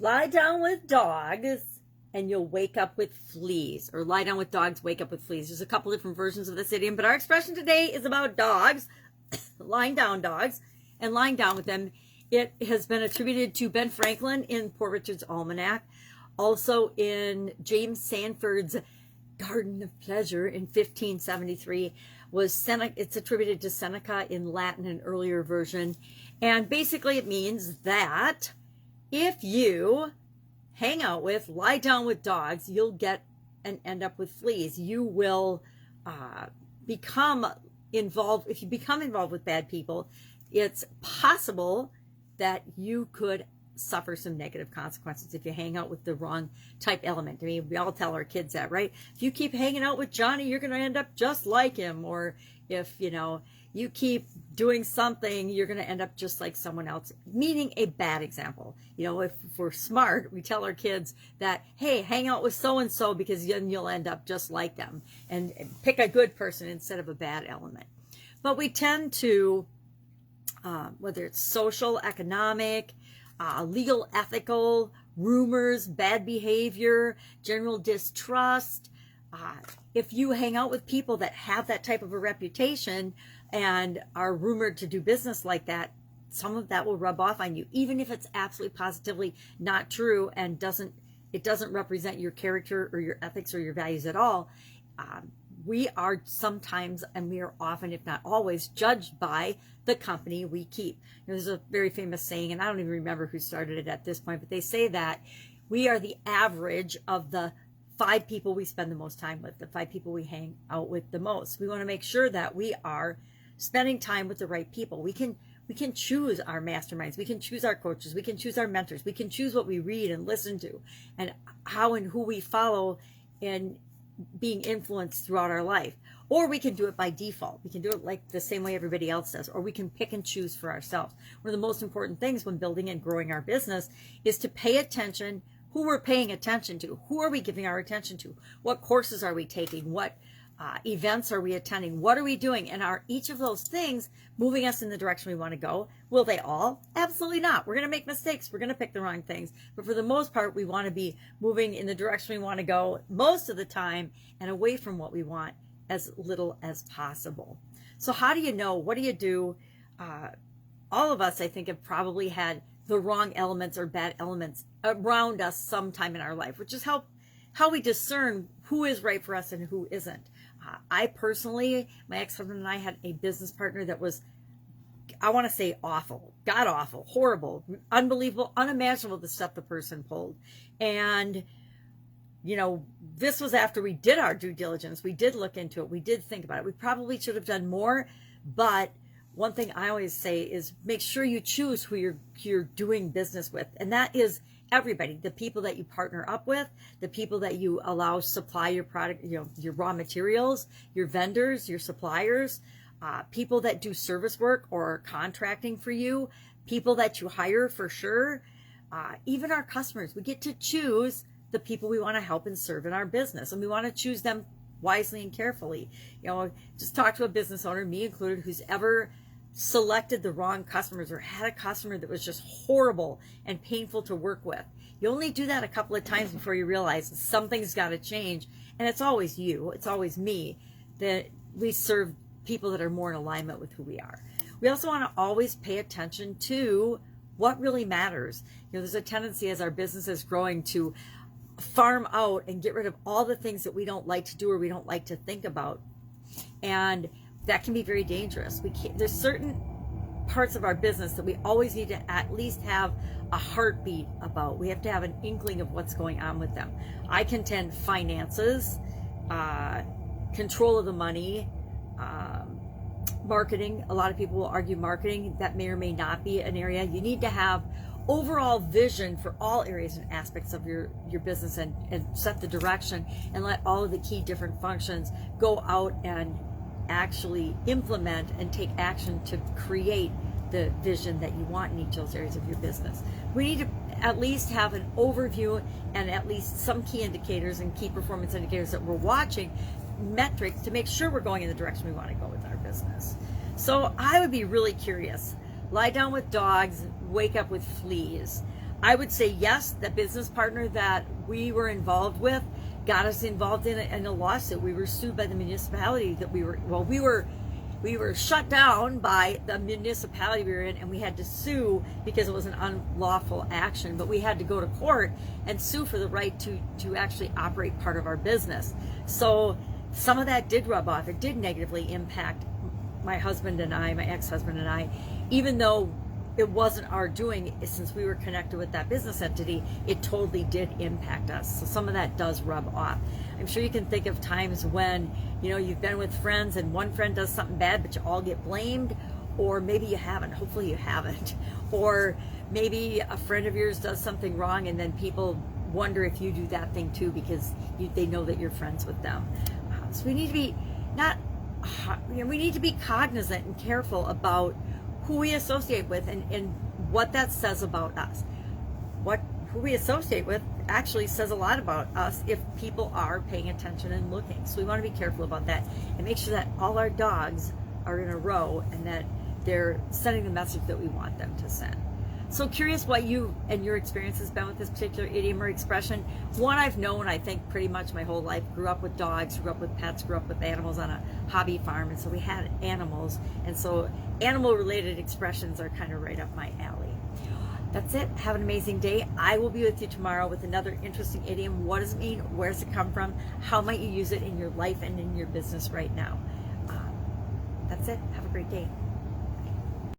Lie down with dogs and you'll wake up with fleas. Or lie down with dogs, wake up with fleas. There's a couple different versions of this idiom, but our expression today is about dogs, lying down dogs, and lying down with them. It has been attributed to Ben Franklin in Poor Richard's Almanac, also in James Sanford's Garden of Pleasure in 1573. It's attributed to Seneca in Latin, an earlier version. And basically it means that if you hang out with, lie down with dogs, you'll get and end up with fleas. You will become involved. If you become involved with bad people, it's possible that you could suffer some negative consequences if you hang out with the wrong type element. I mean, we all tell our kids that, right? If you keep hanging out with Johnny, you're going to end up just like him. Or if, you keep doing something, you're going to end up just like someone else, meaning a bad example. If we're smart, we tell our kids that, hey, hang out with so-and-so because then you'll end up just like them, and pick a good person instead of a bad element. But we tend to, whether it's social, economic, legal, ethical, rumors, bad behavior, general distrust. If you hang out with people that have that type of a reputation and are rumored to do business like that, some of that will rub off on you, even if it's absolutely positively not true and it doesn't represent your character or your ethics or your values at all. We are sometimes, and we are often, if not always, judged by the company we keep. There's a very famous saying, and I don't even remember who started it at this point, but they say that we are the average of the 5 people we spend the most time with, the 5 people we hang out with the most. We want to make sure that we are spending time with the right people. We can choose our masterminds. We can choose our coaches. We can choose our mentors. We can choose what we read and listen to, and how and who we follow in being influenced throughout our life. Or we can do it by default. We can do it like the same way everybody else does, or we can pick and choose for ourselves. One of the most important things when building and growing our business is to pay attention who we're paying attention to. Who are we giving our attention to? What courses are we taking? What events are we attending? What are we doing? And are each of those things moving us in the direction we want to go? Will they all? Absolutely not. We're going to make mistakes. We're going to pick the wrong things. But for the most part, we want to be moving in the direction we want to go most of the time, and away from what we want as little as possible. So how do you know? What do you do? All of us, I think, have probably had the wrong elements or bad elements around us sometime in our life, which is how we discern who is right for us and who isn't. I personally, my ex-husband and I had a business partner that was, I want to say, awful, god awful, horrible, unbelievable, unimaginable, the stuff the person pulled. And this was after we did our due diligence. We did look into it. We did think about it. We probably should have done more, but one thing I always say is make sure you choose who you're doing business with. And that is everybody, the people that you partner up with, the people that you allow supply your product, your raw materials, your vendors, your suppliers, people that do service work or contracting for you, people that you hire for sure, even our customers. We get to choose the people we want to help and serve in our business, and we want to choose them wisely and carefully. Just talk to a business owner, me included, who's ever selected the wrong customers or had a customer that was just horrible and painful to work with. You only do that a couple of times before you realize something's got to change. And it's always you, it's always me, that we serve people that are more in alignment with who we are. We also want to always pay attention to what really matters. There's a tendency as our business is growing to farm out and get rid of all the things that we don't like to do or we don't like to think about. And that can be very dangerous. There's certain parts of our business that we always need to at least have a heartbeat about. We have to have an inkling of what's going on with them. I contend finances, control of the money, marketing. A lot of people will argue marketing. That may or may not be an area. You need to have overall vision for all areas and aspects of your business, and set the direction, and let all of the key different functions go out and actually implement and take action to create the vision that you want in each of those areas of your business. We need to at least have an overview and at least some key indicators and key performance indicators that we're watching, metrics, to make sure we're going in the direction we want to go with our business. So I would be really curious. Lie down with dogs, wake up with fleas. I would say yes, the business partner that we were involved with got us involved in a lawsuit. We were sued by the municipality that we were shut down by the municipality we were in, and we had to sue because it was an unlawful action. But we had to go to court and sue for the right to actually operate part of our business. So some of that did rub off. It did negatively impact my husband and I, my ex-husband and I, even though it wasn't our doing. Since we were connected with that business entity, it totally did impact us. So some of that does rub off. I'm sure you can think of times when, you know, you've been with friends and one friend does something bad, but you all get blamed, or maybe you haven't. Hopefully you haven't. Or maybe a friend of yours does something wrong, and then people wonder if you do that thing too because they know that you're friends with them. So we need to be we need to be cognizant and careful about who we associate with and what that says about us. Who we associate with actually says a lot about us if people are paying attention and looking. So we want to be careful about that and make sure that all our dogs are in a row and that they're sending the message that we want them to send. So curious what you and your experience has been with this particular idiom or expression. One I've known, I think, pretty much my whole life. Grew up with dogs, grew up with pets, grew up with animals on a hobby farm, and so we had animals. And so animal-related expressions are kind of right up my alley. That's it. Have an amazing day. I will be with you tomorrow with another interesting idiom. What does it mean? Where does it come from? How might you use it in your life and in your business right now? That's it. Have a great day.